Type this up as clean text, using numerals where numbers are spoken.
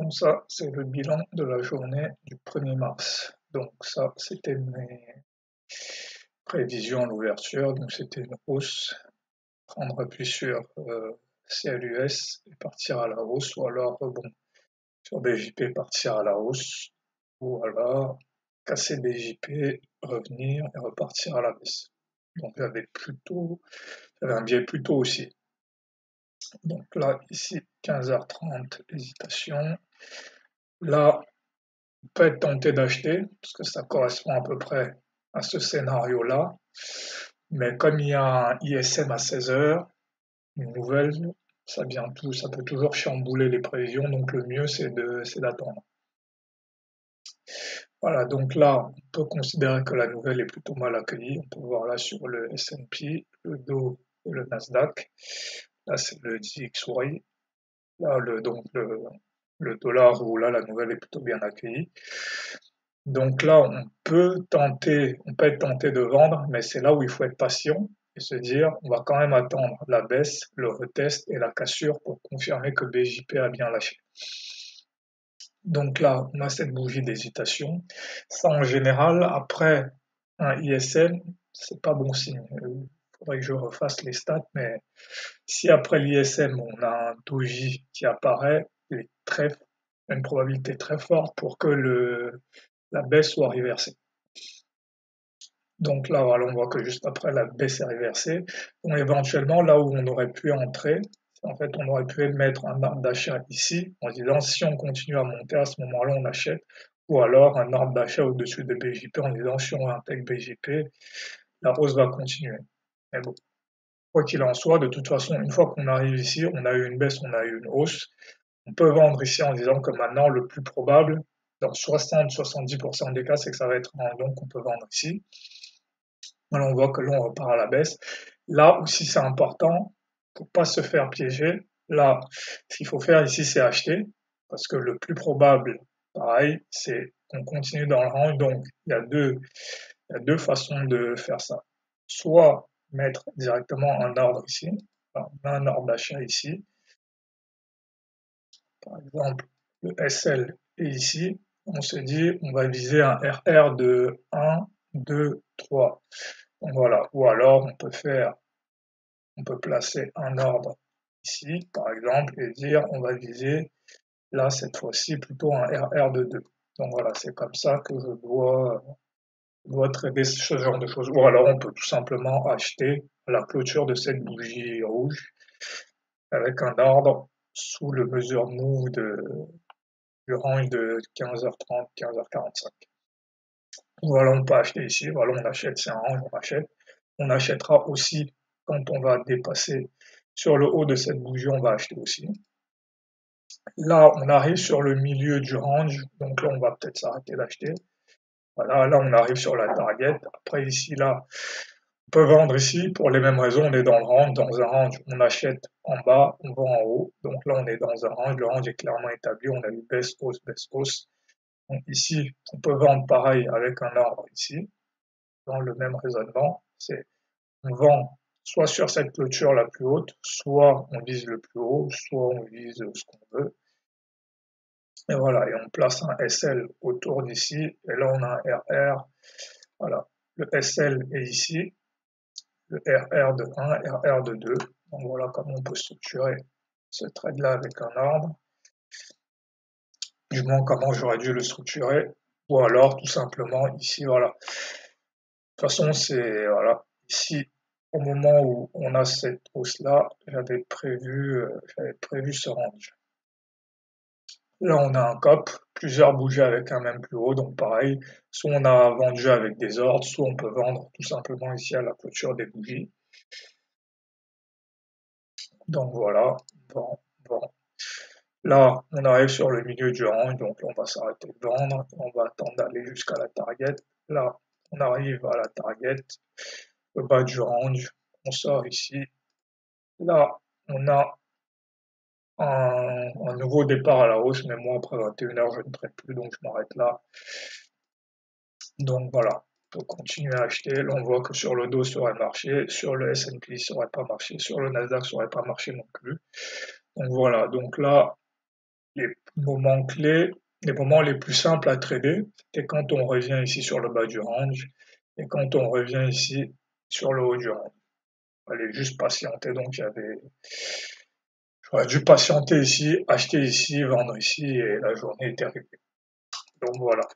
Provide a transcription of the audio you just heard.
Bon, ça, c'est le bilan de la journée du 1er mars. Donc ça, c'était mes prévisions à l'ouverture. Donc c'était une hausse, prendre appui sur CLUS et partir à la hausse, ou alors bon, sur BJP partir à la hausse, ou alors casser BJP, revenir et repartir à la baisse. Donc j'avais un biais plutôt aussi. Donc là, ici, 15h30, hésitation. Là, on peut être tenté d'acheter, parce que ça correspond à peu près à ce scénario-là. Mais comme il y a un ISM à 16h, une nouvelle, ça peut toujours chambouler les prévisions, donc le mieux c'est d'attendre. Voilà, donc là, on peut considérer que la nouvelle est plutôt mal accueillie. On peut voir là sur le S&P, le Dow et le Nasdaq. Là, c'est le DXY. Là, le dollar, où là, la nouvelle est plutôt bien accueillie. Donc là, on peut être tenté de vendre, mais c'est là où il faut être patient et se dire, on va quand même attendre la baisse, le retest et la cassure pour confirmer que BJP a bien lâché. Donc là, on a cette bougie d'hésitation. Ça, en général, après un ISM, c'est pas bon signe. Il faudrait que je refasse les stats, mais si après l'ISM, on a un doji qui apparaît, il y a une probabilité très forte pour que la baisse soit reversée. Donc là, voilà, on voit que juste après, la baisse est reversée. Donc éventuellement, là où on aurait pu entrer, en fait, on aurait pu mettre un ordre d'achat ici, en disant si on continue à monter, à ce moment-là, on achète. Ou alors un ordre d'achat au-dessus de BJP en disant si on intègre BJP, la hausse va continuer. Mais bon, quoi qu'il en soit, de toute façon, une fois qu'on arrive ici, on a eu une baisse, on a eu une hausse. On peut vendre ici en disant que maintenant, le plus probable, dans 60-70% des cas, c'est que ça va être un long qu'on peut vendre ici. Voilà, on voit que là, on repart à la baisse. Là aussi, c'est important pour pas se faire piéger. Là, ce qu'il faut faire ici, c'est acheter, parce que le plus probable, pareil, c'est qu'on continue dans le range. Donc, il y a deux façons de faire ça. Soit mettre directement un ordre ici, enfin, on a un ordre d'achat ici. Par exemple, le SL est ici. On se dit, on va viser un RR de 1, 2, 3. Donc voilà. Ou alors, on peut placer un ordre ici, par exemple, et dire, on va viser, là, cette fois-ci, plutôt un RR de 2. Donc voilà, c'est comme ça que je dois traiter ce genre de choses. Ou alors, on peut tout simplement acheter à la clôture de cette bougie rouge avec un ordre sous le mesure move du range de 15h30, 15h45. Voilà, on peut acheter ici, voilà, on achète, c'est un range, on achète. On achètera aussi quand on va dépasser sur le haut de cette bougie, on va acheter aussi. Là, on arrive sur le milieu du range, donc là, on va peut-être s'arrêter d'acheter. Voilà, là, on arrive sur la target. Après, ici, là, on peut vendre ici pour les mêmes raisons. On est dans le range. Dans un range, on achète en bas, on vend en haut. Donc là, on est dans un range. Le range est clairement établi. On a eu baisse, hausse, baisse, hausse. Donc ici, on peut vendre pareil avec un ordre ici. Dans le même raisonnement, c'est on vend soit sur cette clôture la plus haute, soit on vise le plus haut, soit on vise ce qu'on veut. Et voilà, et on place un SL autour d'ici, et là on a un RR. Voilà, le SL est ici, le RR de 1, RR de 2. Donc voilà comment on peut structurer ce trade-là avec un ordre. Du moins comment j'aurais dû le structurer. Ou alors tout simplement ici, voilà. De toute façon, c'est voilà, ici, au moment où on a cette hausse-là, j'avais prévu ce range. Là, on a un COP, plusieurs bougies avec un même plus haut, donc pareil, soit on a vendu avec des ordres, soit on peut vendre tout simplement ici à la clôture des bougies. Donc voilà, bon. Là, on arrive sur le milieu du range, donc là, on va s'arrêter de vendre, on va attendre d'aller jusqu'à la target. Là, on arrive à la target, le bas du range, on sort ici. Là, on a un nouveau départ à la hausse, mais moi, après 21h, je ne traite plus, donc je m'arrête là. Donc voilà, on peut continuer à acheter. Là, on voit que sur le Dow, ça aurait marché, sur le S&P, ça aurait pas marché, sur le Nasdaq, ça aurait pas marché non plus. Donc voilà, donc là, les moments clés, les moments les plus simples à trader, c'était quand on revient ici sur le bas du range et quand on revient ici sur le haut du range. Il fallait juste patienter, donc j'aurais dû patienter ici, acheter ici, vendre ici et la journée est arrivée. Donc voilà.